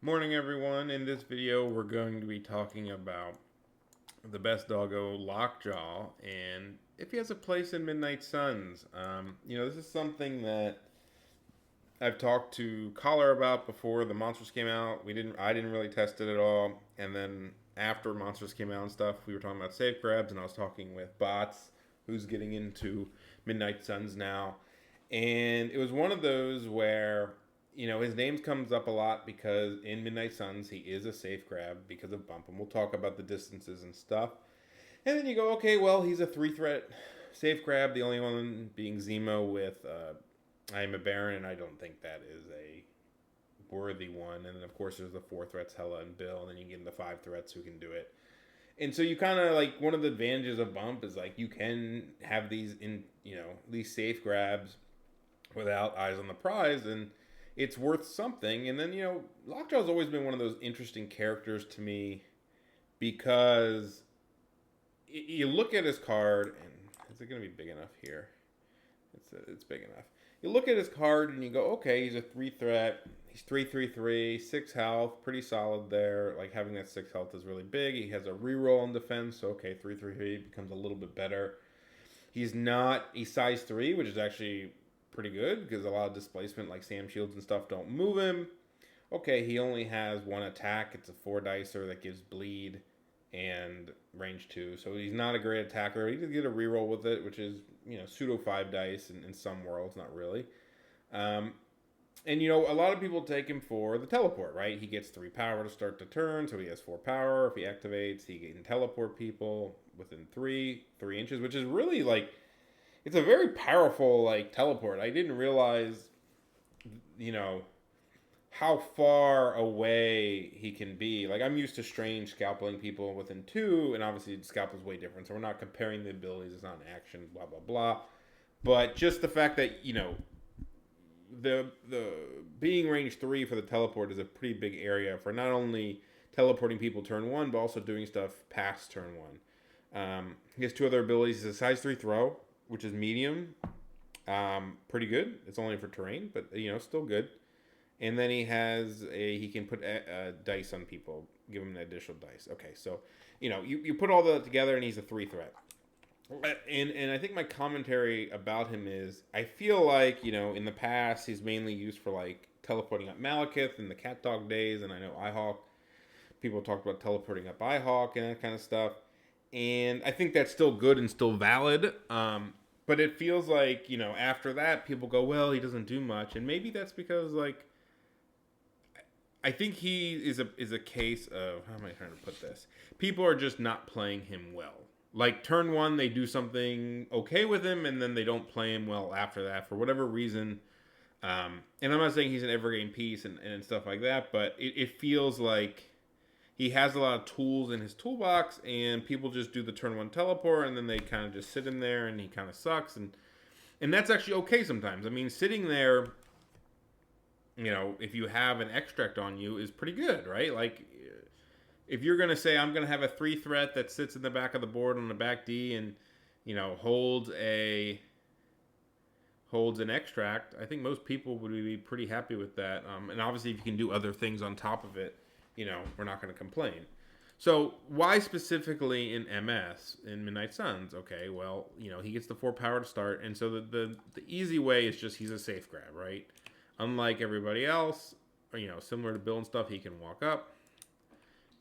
Morning everyone. In this video we're going to be talking about the best doggo, Lockjaw, and if he has a place in Midnight Suns. This is something that I've talked to Collar about before the monsters came out. I didn't really test it at all, and then after monsters came out and stuff, we were talking about safe grabs, and I was talking with Bots, who's getting into Midnight Suns now, and it was one of those where his name comes up a lot because in Midnight Suns he is a safe grab because of bump, and we'll talk about the distances and stuff. And then you go, okay, well he's a 3 threat safe grab, the only one being Zemo with I am a Baron, and I don't think that is a worthy one. And then of course there's the 4 threats, Hela and Bill, and then you get into 5 threats who can do it. And so you kind of like one of the advantages of bump is like you can have these safe grabs without eyes on the prize, and it's worth something. And then Lockjaw's always been one of those interesting characters to me because you look at his card, and is it going to be big enough here? It's big enough. You look at his card and you go, okay, he's a 3 threat. He's 3/3/3, 6 health, pretty solid there. Like having that 6 health is really big. He has a reroll in defense, so okay, 3/3/3 becomes a little bit better. He's size 3, which is actually pretty good because a lot of displacement like Sam Shields and stuff don't move him. Okay, he only has 1 attack. It's a 4 dicer that gives bleed and range 2. So he's not a great attacker. He does get a reroll with it, which is, pseudo 5 dice in some worlds, not really. And a lot of people take him for the teleport, right? He gets 3 power to start the turn, so he has 4 power. If he activates, he can teleport people within 3 inches, which is really like, it's a very powerful like teleport. I didn't realize, how far away he can be. Like I'm used to strange scalpeling people within 2, and obviously scalpel is way different. So we're not comparing the abilities. It's not an action. Blah blah blah. But just the fact that the being range 3 for the teleport is a pretty big area for not only teleporting people turn 1, but also doing stuff past turn 1. He has 2 other abilities. He's a size 3 throw, which is medium. Pretty good. It's only for terrain, but still good. And then he can put dice on people, give him an additional dice. Okay, so you put all that together, and he's a 3 threat. And I think my commentary about him is I feel like in the past he's mainly used for like teleporting up Malekith in the Cat Dog days, and I know iHawk people talked about teleporting up iHawk and that kind of stuff. And I think that's still good and still valid. But it feels like, after that, people go, well, he doesn't do much. And maybe that's because, like, I think he is a case of, how am I trying to put this? People are just not playing him well. Like, turn 1, they do something okay with him, and then they don't play him well after that for whatever reason. And I'm not saying he's an evergreen piece and stuff like that, but it feels like he has a lot of tools in his toolbox, and people just do the turn 1 teleport, and then they kind of just sit in there, and he kind of sucks, and that's actually okay sometimes. I mean, sitting there, if you have an extract on you, is pretty good, right? Like, if you're gonna say I'm gonna have a 3 threat that sits in the back of the board on the back D, and holds an extract, I think most people would be pretty happy with that. And obviously, if you can do other things on top of it, we're not going to complain. So why specifically in MS, in Midnight Suns? Okay, well, he gets the 4 power to start, and so the easy way is just he's a safe grab, right? Unlike everybody else, or, similar to Bill and stuff, he can walk up,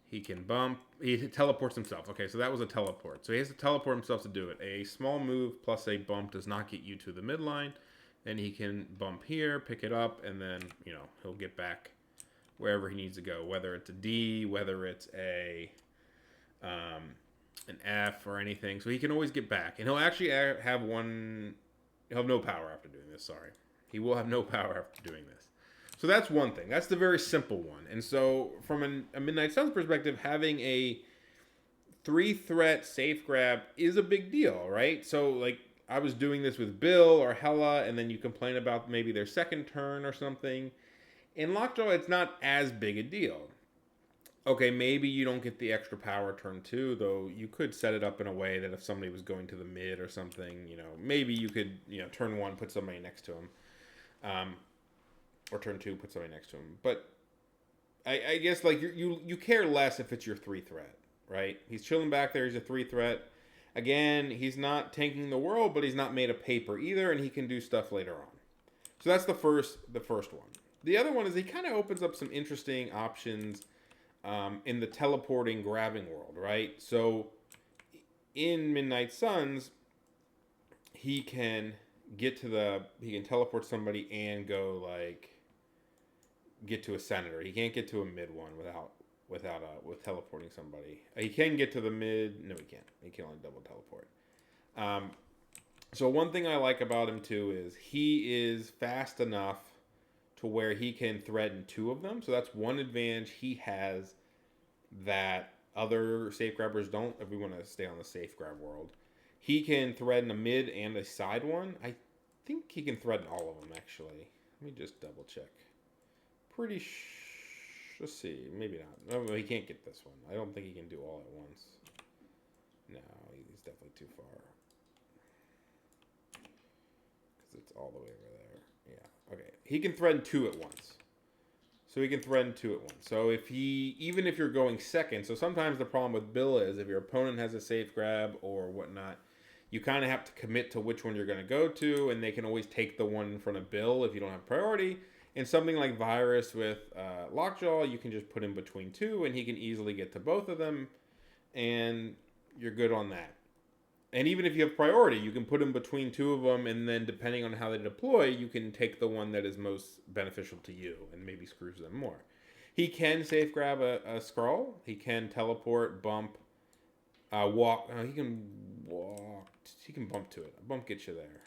he can bump, he teleports himself. Okay, so that was a teleport. So he has to teleport himself to do it. A small move plus a bump does not get you to the midline, and he can bump here, pick it up, and then, he'll get back wherever he needs to go, whether it's a D, whether it's an F or anything. So he can always get back. And he'll actually he'll have no power after doing this, sorry. He will have no power after doing this. So that's one thing. That's the very simple one. And so from a Midnight Suns perspective, having a 3-threat safe grab is a big deal, right? So like I was doing this with Bill or Hela, and then you complain about maybe their second turn or something. In Lockjaw, it's not as big a deal. Okay, maybe you don't get the extra power turn 2, though you could set it up in a way that if somebody was going to the mid or something, maybe you could, turn 1, put somebody next to him. Or turn 2, put somebody next to him. But I guess like you care less if it's your 3 threat, right? He's chilling back there. He's a 3 threat. Again, he's not tanking the world, but he's not made of paper either, and he can do stuff later on. So that's the first one. The other one is he kind of opens up some interesting options in the teleporting grabbing world, right? So in Midnight Suns, he can he can teleport somebody and go like get to a senator. He can't get to a mid one with teleporting somebody. He can get to the mid. No, he can't. He can only double teleport. So one thing I like about him too is he is fast enough to where he can threaten 2 of them. So that's one advantage he has that other safe grabbers don't. If we want to stay on the safe grab world, he can threaten a mid and a side one. I think he can threaten all of them actually. Let me just double check. Let's see. Maybe not. No, he can't get this one. I don't think he can do all at once. No, he's definitely too far. Because it's all the way over there. Yeah. Okay. He can threaten 2 at once. So he can threaten 2 at once. So even if you're going second, so sometimes the problem with Bill is if your opponent has a safe grab or whatnot, you kind of have to commit to which one you're going to go to, and they can always take the one in front of Bill if you don't have priority. And something like Virus with Lockjaw, you can just put him between 2, and he can easily get to both of them, and you're good on that. And even if you have priority, you can put him between 2 of them, and then depending on how they deploy, you can take the one that is most beneficial to you, and maybe screws them more. He can safe grab a scroll. He can teleport, bump, walk. He can walk. He can bump to it. A bump gets you there.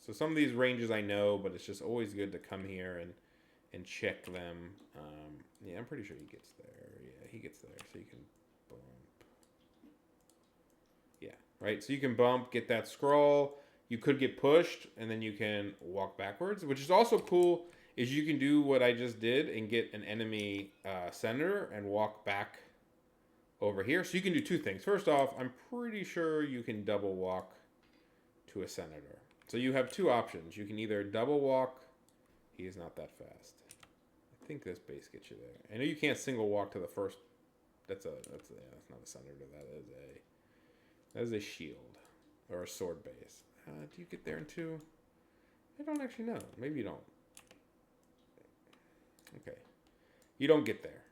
So some of these ranges I know, but it's just always good to come here and check them. Yeah, I'm pretty sure he gets there. Yeah, he gets there. So you can bump. Yeah, right? So you can bump, get that scroll. You could get pushed, and then you can walk backwards, which is also cool, is you can do what I just did and get an enemy senator and walk back over here. So you can do 2 things. First off, I'm pretty sure you can double walk to a senator. So you have 2 options. You can either double walk. He is not that fast. I think this base gets you there. I know you can't single walk to the first. That's not a senator. That is a shield or a sword base. Do you get there in 2? I don't actually know. Maybe you don't. Okay, you don't get there.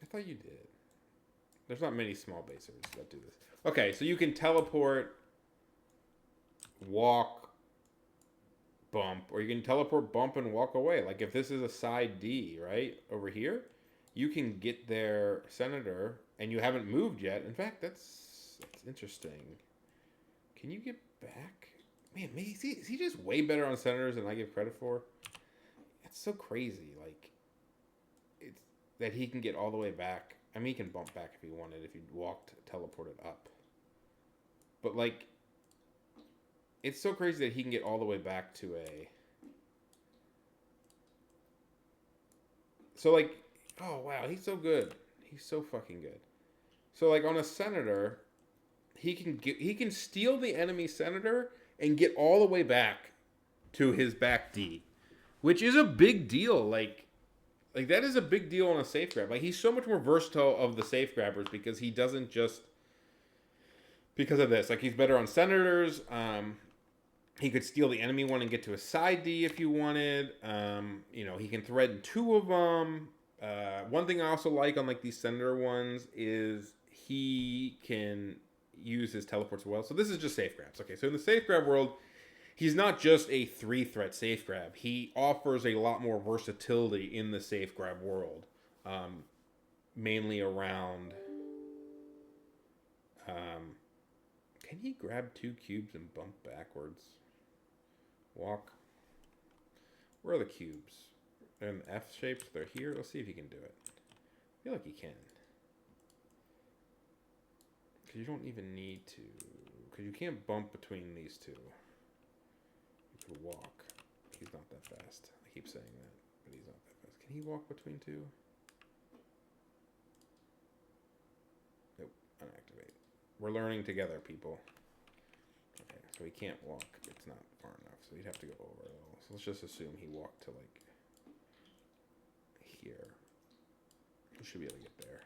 I thought you did. There's not many small basers that do this. Okay, so you can teleport, walk, bump, or you can teleport, bump, and walk away. Like if this is a side D, right, over here, you can get their senator, and you haven't moved yet. In fact, that's interesting. Can you get back? Man, is he just way better on senators than I give credit for? It's so crazy. Like, it's that he can get all the way back. I mean, he can bump back if he wanted, if he walked, teleported up. But, like, it's so crazy that he can get all the way back to a... So, like, oh, wow, he's so good. He's so fucking good. So, like, on a senator, he can steal the enemy senator and get all the way back to his back D, which is a big deal. Like that is a big deal on a safe grab. Like, he's so much more versatile of the safe grabbers because he doesn't just... Because of this. Like, he's better on senators. He could steal the enemy one and get to a side D if you wanted. You know, he can threaten 2 of them. One thing I also like on, like, these senator ones is he can use his teleports well. So this is just safe grabs. Okay, so in the safe grab world, he's not just a 3-threat safe grab. He offers a lot more versatility in the safe grab world. Mainly around... can he grab 2 cubes and bump backwards? Walk. Where are the cubes? They're in the F shapes. They're here. Let's see if he can do it. I feel like he can. Because you don't even need to. Because you can't bump between these 2. You could walk. He's not that fast. I keep saying that, but he's not that fast. Can he walk between 2? Nope. Unactivate. We're learning together, people. Okay, so he can't walk. It's not far enough, so he'd have to go over a little. So let's just assume he walked to, like, here. He should be able to get there.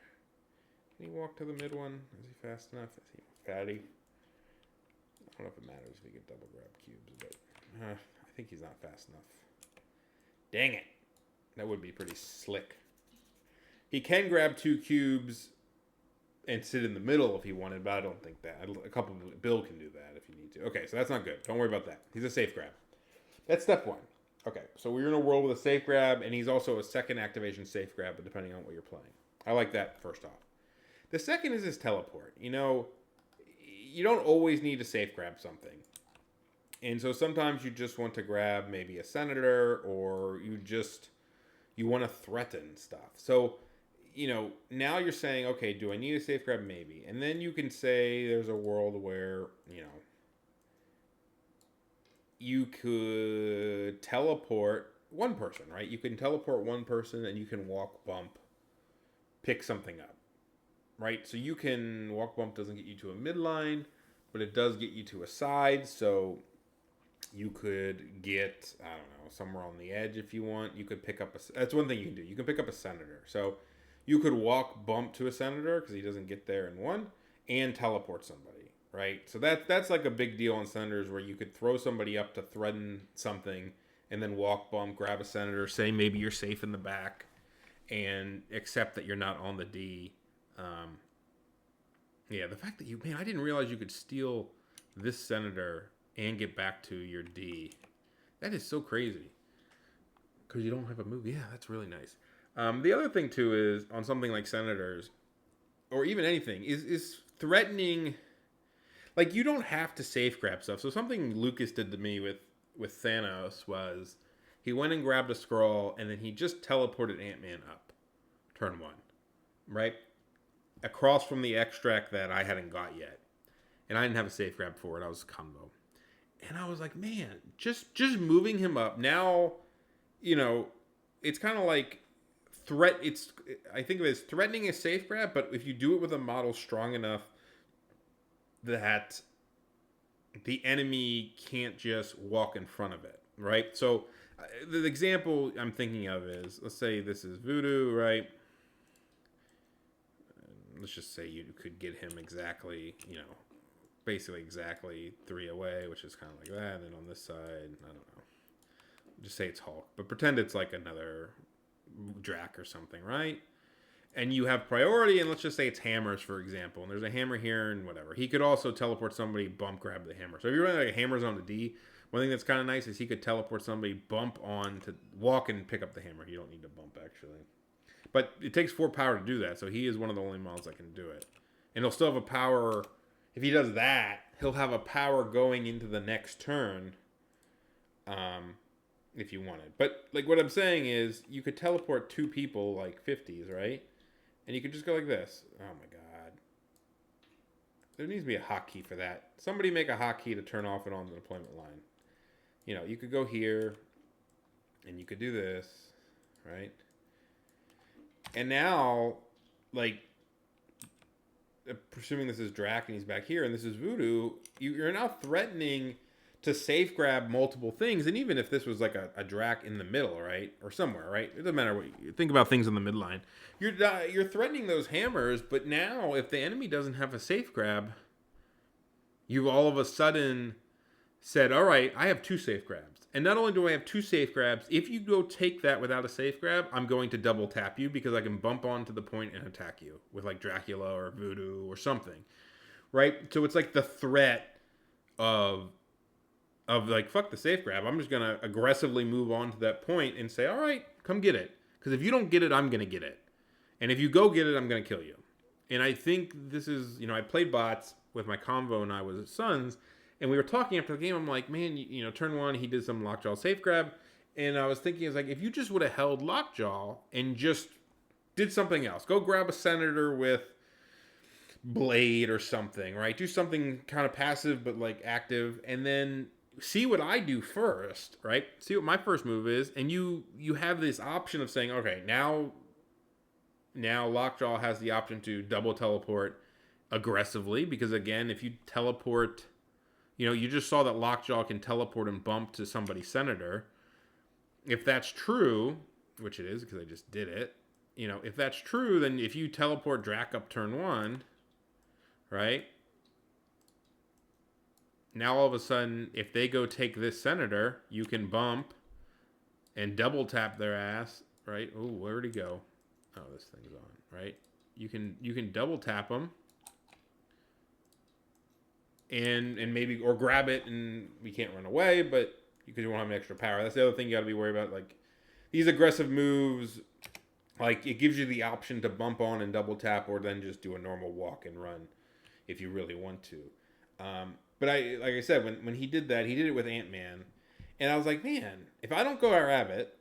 Can he walk to the mid one? Is he fast enough? Is he fatty? I don't know if it matters if he can double grab cubes, but I think he's not fast enough. Dang it. That would be pretty slick. He can grab 2 cubes and sit in the middle if he wanted, but I don't think that. Bill can do that if you need to. Okay, so that's not good. Don't worry about that. He's a safe grab. That's step 1. Okay, so we're in a world with a safe grab, and he's also a second activation safe grab, but depending on what you're playing. I like that first off. The second is his teleport. You know, you don't always need to safe grab something. And so sometimes you just want to grab maybe a senator, or you want to threaten stuff. So, you know, now you're saying, okay, do I need a safe grab? Maybe. And then you can say there's a world where, you know, you could teleport one person, right? You can teleport one person and you can walk bump, pick something up, right? So you can, walk bump doesn't get you to a midline, but it does get you to a side. So you could get, I don't know, somewhere on the edge if you want. You could pick up that's one thing you can do. You can pick up a senator. So you could walk bump to a senator because he doesn't get there in one, and teleport somebody. Right, so that's like a big deal on senators, where you could throw somebody up to threaten something, and then walk bump, grab a senator, say maybe you're safe in the back, and accept that you're not on the D. Yeah, the fact that I didn't realize you could steal this senator and get back to your D. That is so crazy. Because you don't have a move. Yeah, that's really nice. The other thing too is on something like senators, or even anything, is threatening. Like, you don't have to safe grab stuff. So something Lucas did to me with Thanos was he went and grabbed a scroll, and then he just teleported Ant-Man up turn 1, right? Across from the extract that I hadn't got yet. And I didn't have a safe grab for it. I was combo. And I was like, man, just moving him up. Now, you know, it's kind of like I think of it as threatening a safe grab, but if you do it with a model strong enough that the enemy can't just walk in front of it, right? So the example I'm thinking of is, let's say this is Voodoo, right? Let's just say you could get him exactly, you know, basically exactly 3 away, which is kind of like that. And then on this side, I don't know. Just say it's Hulk, but pretend it's like another Drac or something, right? And you have priority, and let's just say it's hammers, for example. And there's a hammer here and whatever. He could also teleport somebody, bump, grab the hammer. So if you're running like hammers on the D, one thing that's kind of nice is he could teleport somebody, bump on to walk and pick up the hammer. You don't need to bump, actually. But it takes 4 power to do that, so he is one of the only models that can do it. And he'll still have a power. If he does that, he'll have a power going into the next turn, if you wanted. But like what I'm saying is, you could teleport 2 people like 50s, right? And you could just go like this. Oh my god. There needs to be a hotkey for that. Somebody make a hotkey to turn off and on the deployment line. You know, you could go here, and you could do this, right? And now, like, presuming this is Drac and he's back here, and this is Voodoo, you're now threatening to safe grab multiple things. And even if this was like a Drac in the middle, right, or somewhere, right, it doesn't matter what you think about things in the midline. You're threatening those hammers, but now if the enemy doesn't have a safe grab, you've all of a sudden said, all right, I have 2 safe grabs. And not only do I have 2 safe grabs, if you go take that without a safe grab, I'm going to double tap you because I can bump onto the point and attack you with like Dracula or Voodoo or something, right? So it's like the threat of like, fuck the safe grab. I'm just going to aggressively move on to that point and say, all right, come get it. Because if you don't get it, I'm going to get it. And if you go get it, I'm going to kill you. And I think this is, you know, I played bots with my convo and I was sons, and we were talking after the game. I'm like, man, you know, turn 1, he did some Lockjaw safe grab. And I was thinking, it's like, if you just would have held Lockjaw and just did something else, go grab a senator with Blade or something, right? Do something kind of passive but like active, and then see what I do first, right? See what my first move is, and you have this option of saying, okay, now Lockjaw has the option to double teleport aggressively, because again, if you teleport, you know, you just saw that Lockjaw can teleport and bump to somebody's senator. If that's true, which it is because I just did it, if that's true, then if you teleport Drac up turn 1, right? Now all of a sudden, if they go take this Senator, you can bump and double tap their ass, right? Oh, where'd he go? Oh, this thing's on, right? You can double tap them and maybe or grab it, and we can't run away, but because you won't have any extra power. That's the other thing you got to be worried about. Like these aggressive moves, like it gives you the option to bump on and double tap, or then just do a normal walk and run if you really want to. But like I said, when he did that, he did it with Ant-Man, and I was like, man, if I don't go at Rabbit,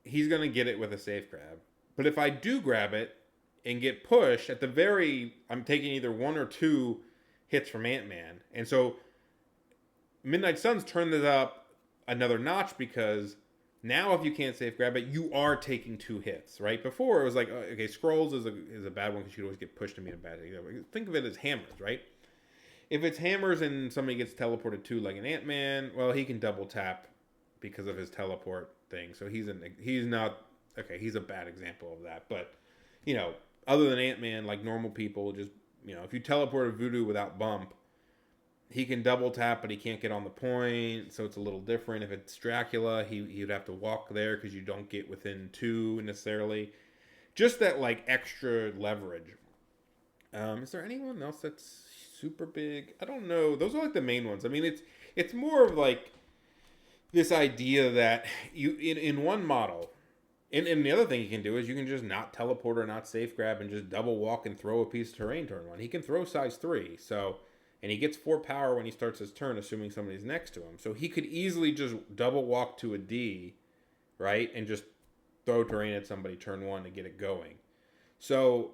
he's gonna get it with a safe grab. But if I do grab it and get pushed, I'm taking either 1 or 2 hits from Ant-Man, and so Midnight Suns turned this up another notch because now if you can't safe grab it, you are taking 2 hits, right? Before it was like, okay, Scrolls is a bad one because you always get pushed to me in a bad thing. Think of it as hammers, right? If it's hammers and somebody gets teleported to like an Ant-Man, well, he can double tap because of his teleport thing. So he's a bad example of that. But, other than Ant-Man, like normal people, just, if you teleport a Voodoo without bump, he can double tap, but he can't get on the point, so it's a little different. If it's Dracula, he'd have to walk there because you don't get within 2 necessarily. Just that, like, extra leverage. Is there anyone else that's super big? I don't know. Those are, like, the main ones. I mean, it's more of, like, this idea that you, in one model, and the other thing you can do is you can just not teleport or not safe grab and just double walk and throw a piece of terrain turn 1. He can throw size 3, so... And he gets 4 power when he starts his turn, assuming somebody's next to him. So he could easily just double walk to a D, right? And just throw terrain at somebody turn 1 to get it going. So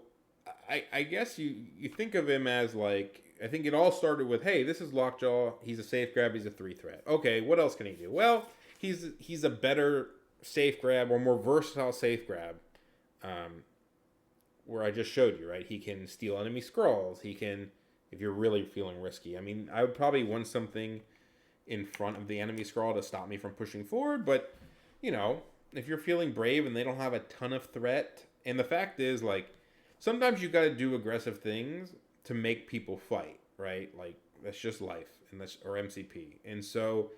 I guess you think of him as like, I think it all started with, hey, this is Lockjaw. He's a safe grab. He's a 3 threat. Okay, what else can he do? Well, he's a better safe grab or more versatile safe grab. Where I just showed you, right? He can steal enemy scrolls. He can... If you're really feeling risky. I mean, I would probably want something in front of the enemy scroll to stop me from pushing forward. But, if you're feeling brave and they don't have a ton of threat. And the fact is, like, sometimes you got to do aggressive things to make people fight, right? Like, that's just life or MCP. And so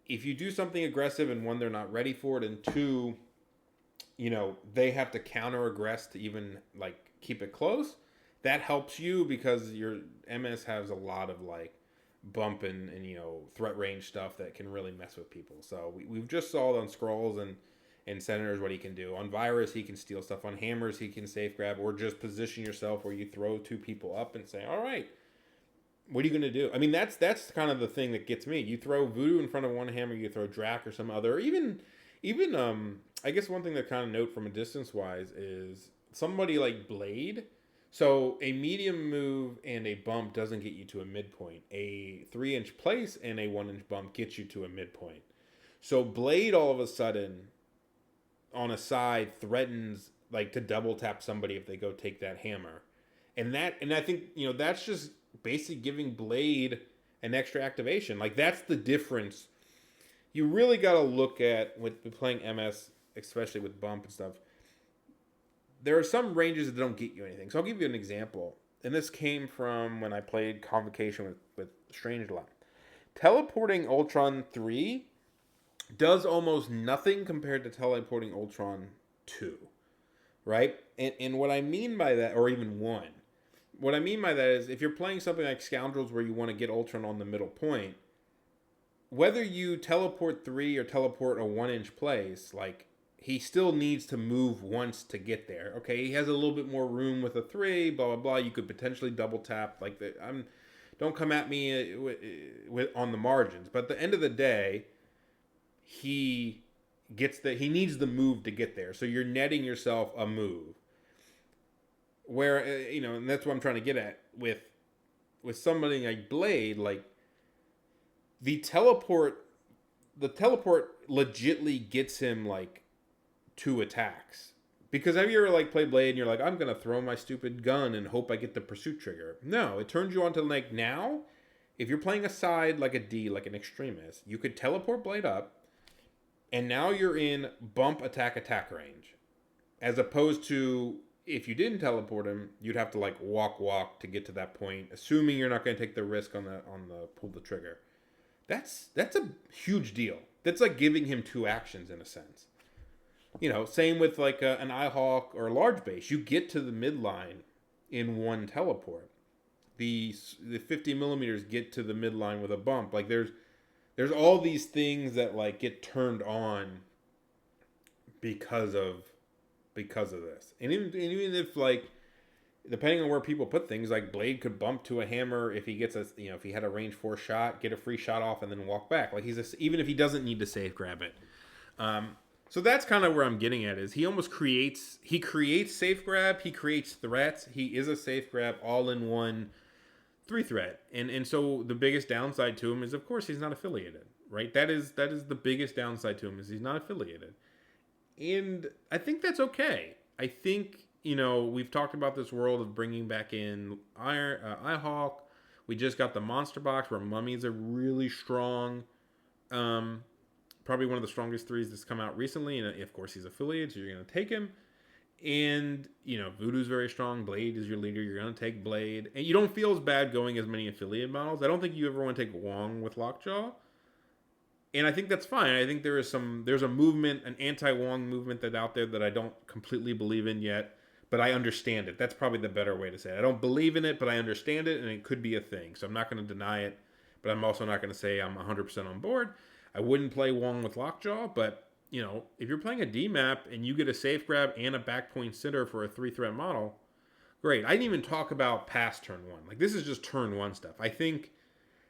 if you do something aggressive and 1, they're not ready for it, and 2, they have to counter aggress to even, like, keep it close. That helps you because your MS has a lot of like bump and threat range stuff that can really mess with people. So we've just saw it on Scrolls and Senators what he can do. On Virus, he can steal stuff. On Hammers, he can safe grab or just position yourself where you throw 2 people up and say, all right, what are you going to do? I mean, that's kind of the thing that gets me. You throw Voodoo in front of 1 hammer, you throw Drac or some other. Even I guess one thing to kind of note from a distance wise is somebody like Blade. So a medium move and a bump doesn't get you to a midpoint. A 3-inch place and a 1-inch bump gets you to a midpoint. So Blade all of a sudden on a side threatens like to double tap somebody if they go take that hammer. And I think, that's just basically giving Blade an extra activation. Like that's the difference. You really got to look at with playing MS, especially with bump and stuff. There are some ranges that don't get you anything. So I'll give you an example. And this came from when I played Convocation with Strangelot. Teleporting Ultron 3 does almost nothing compared to teleporting Ultron 2. Right? And what I mean by that, or even 1, what I mean by that is if you're playing something like Scoundrels where you want to get Ultron on the middle point, whether you teleport 3 or teleport a 1-inch place, like... He still needs to move once to get there. Okay, he has a little bit more room with a 3, blah, blah, blah. You could potentially double tap. Like, don't come at me on the margins. But at the end of the day, he needs the move to get there. So you're netting yourself a move. Where, and that's what I'm trying to get at with somebody like Blade, like, the teleport legitly gets him, like, 2 attacks. Because have you ever like played Blade and you're like, I'm gonna throw my stupid gun and hope I get the pursuit trigger? No, it turns you on to like now, if you're playing a side like a D, like an extremist, you could teleport Blade up, and now you're in bump attack range. as opposed to if you didn't teleport him, you'd have to like walk to get to that point, assuming you're not going to take the risk on the pull the trigger. That's a huge deal. That's like giving him two actions in a sense. Same with like an Eyehawk or a large base. You get to the midline in one teleport. The 50 millimeters get to the midline with a bump. Like there's all these things that like get turned on because of this. And even if like depending on where people put things, like Blade could bump to a hammer if he gets if he had a range 4 shot, get a free shot off, and then walk back. Like even if he doesn't need to safe grab it. So that's kind of where I'm getting at is he almost creates safe grab, he creates threats, he is a safe grab all in one 3 threat. And so the biggest downside to him is of course he's not affiliated, right? That is the biggest downside to him is he's not affiliated. And I think that's okay. I think, we've talked about this world of bringing back in Eyehawk. We just got the monster box where mummies are really strong. Probably one of the strongest 3s that's come out recently. And of course he's affiliated, so you're going to take him. And, Voodoo's very strong. Blade is your leader. You're going to take Blade. And you don't feel as bad going as many affiliate models. I don't think you ever want to take Wong with Lockjaw. And I think that's fine. I think there's a movement, an anti-Wong movement that's out there that I don't completely believe in yet, but I understand it. That's probably the better way to say it. I don't believe in it, but I understand it, and it could be a thing. So I'm not going to deny it, but I'm also not going to say I'm 100% on board. I wouldn't play Wong with Lockjaw, but, if you're playing a D map and you get a safe grab and a back point sitter for a 3-threat model, great. I didn't even talk about past turn 1. Like, this is just turn 1 stuff. I think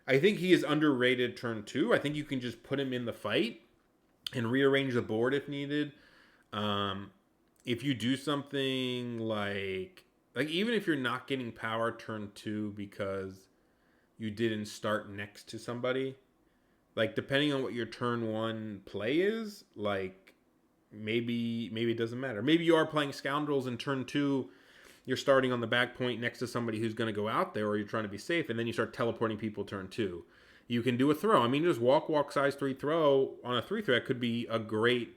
he is underrated turn 2. I think you can just put him in the fight and rearrange the board if needed. If you do something like even if you're not getting power turn 2 because you didn't start next to somebody, like depending on what your turn 1 play is, like maybe it doesn't matter. Maybe you are playing Scoundrels in turn 2. You're starting on the back point next to somebody who's going to go out there, or you're trying to be safe, and then you start teleporting people turn 2. You can do a throw. I mean, just walk size 3 throw on a 3 threat could be a great,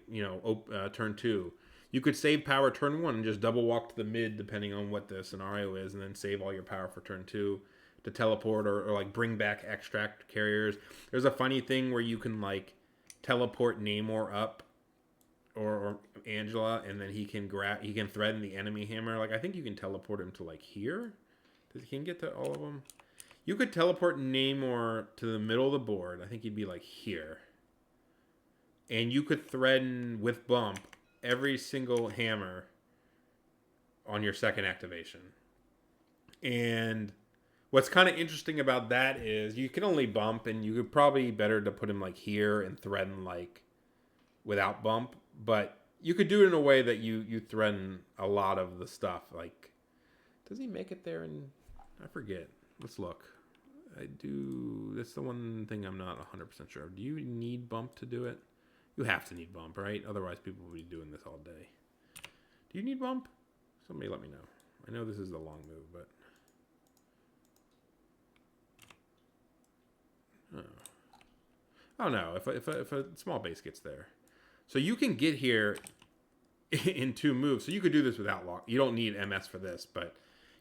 turn 2. You could save power turn 1 and just double walk to the mid depending on what the scenario is, and then save all your power for turn 2 to teleport or like bring back extract carriers. There's a funny thing where you can like teleport Namor up or Angela, and then he can threaten the enemy hammer. Like I think you can teleport him to like here. He can get to all of them. You could teleport Namor to the middle of the board. I think he'd be like here. And you could threaten with bump every single hammer on your second activation. And what's kind of interesting about that is you can only bump, and you could probably better to put him like here and threaten like without bump. But you could do it in a way that you threaten a lot of the stuff. Like, does he make it there? And I forget. Let's look. I do. That's the one thing I'm not 100% sure of. Do you need bump to do it? You have to need bump, right? Otherwise, people will be doing this all day. Do you need bump? Somebody let me know. I know this is the long move, but... Oh no, if a small base gets there. So you can get here in 2 moves. So you could do this without lock. You don't need MS for this, but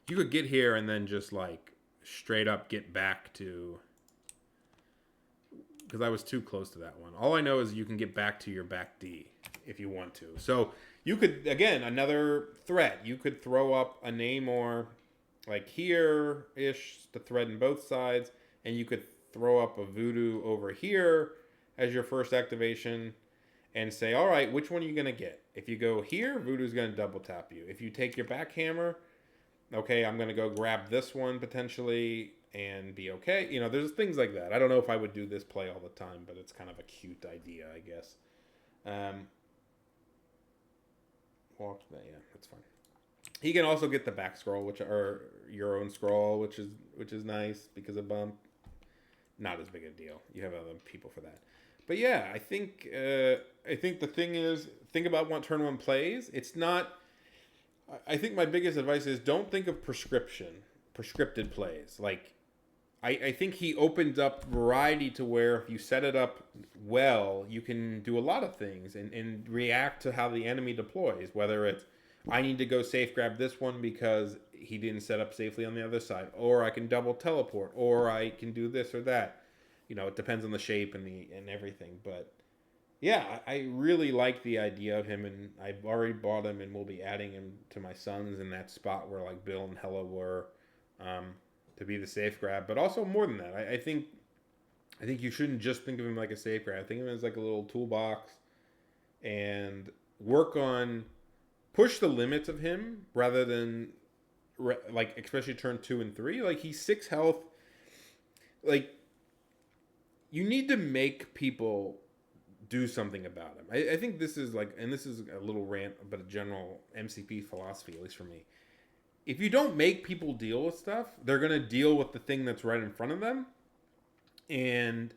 you could get here and then just like straight up get back to... Because I was too close to that one. All I know is you can get back to your back D if you want to. So you could, again, another threat. You could throw up a Namor like here-ish to threaten both sides, and you could throw up a Voodoo over here as your first activation and say, all right, which one are you going to get? If you go here, Voodoo's going to double tap you. If you take your back hammer, okay, I'm going to go grab this one potentially and be okay. There's things like that. I don't know if I would do this play all the time, but it's kind of a cute idea, I guess. Yeah, that's fine. He can also get the back scroll, or your own scroll, which is nice because of bump. Not as big a deal. You have other people for that. But yeah, I think the thing is, think about what turn 1 plays. It's not. I think my biggest advice is don't think of prescripted plays. Like, I think he opens up variety to where if you set it up well, you can do a lot of things and react to how the enemy deploys. Whether it's I need to go safe grab this one because he didn't set up safely on the other side, or I can double teleport, or I can do this or that. It depends on the shape and everything. But yeah, I really like the idea of him, and I've already bought him, and we'll be adding him to my sons in that spot where like Bill and Hella were, um, to be the safe grab. But also more than that, I think you shouldn't just think of him like a safe grab. I think of him as like a little toolbox, and work on push the limits of him rather than like especially turn 2 and 3. Like he's 6 health. Like you need to make people do something about him. I think this is like, and this is a little rant, but a general MCP philosophy, at least for me. If you don't make people deal with stuff, they're gonna deal with the thing that's right in front of them, and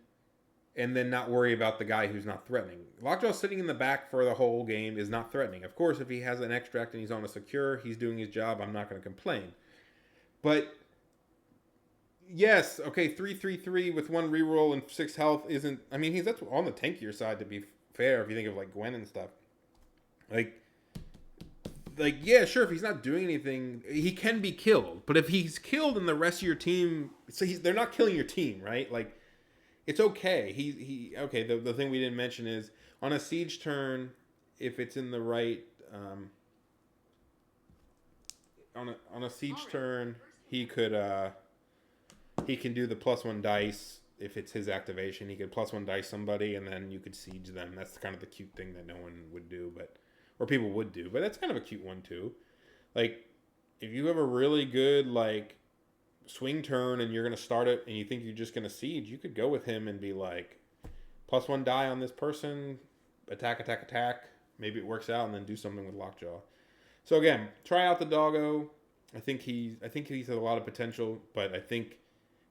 then not worry about the guy who's not threatening. Lockjaw sitting in the back for the whole game is not threatening. Of course, if he has an extract and he's on a secure, he's doing his job. I'm not going to complain. But yes, okay, 3-3-3 with one reroll and 6 health isn't. I mean, that's on the tankier side, to be fair. If you think of like Gwen and stuff, like yeah, sure. If he's not doing anything, he can be killed. But if he's killed and the rest of your team, so they're not killing your team, right? Like it's okay. He okay. The thing we didn't mention is on a siege turn, if it's in the right on a siege turn, he can do the +1 dice if it's his activation. He could +1 dice somebody, and then you could siege them. That's kind of the cute thing that no one would do, or people would do, but that's kind of a cute one too. Like if you have a really good like swing turn and you're going to start it and you think you're just going to siege, you could go with him and be like +1 die on this person, attack. Maybe it works out, and then do something with Lockjaw. So again, try out the doggo. I think he's has a lot of potential, but I think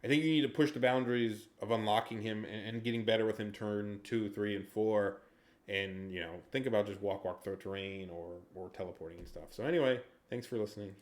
you need to push the boundaries of unlocking him and getting better with him turn 2, 3, and 4, and think about just walk through terrain or teleporting and stuff. So anyway, thanks for listening.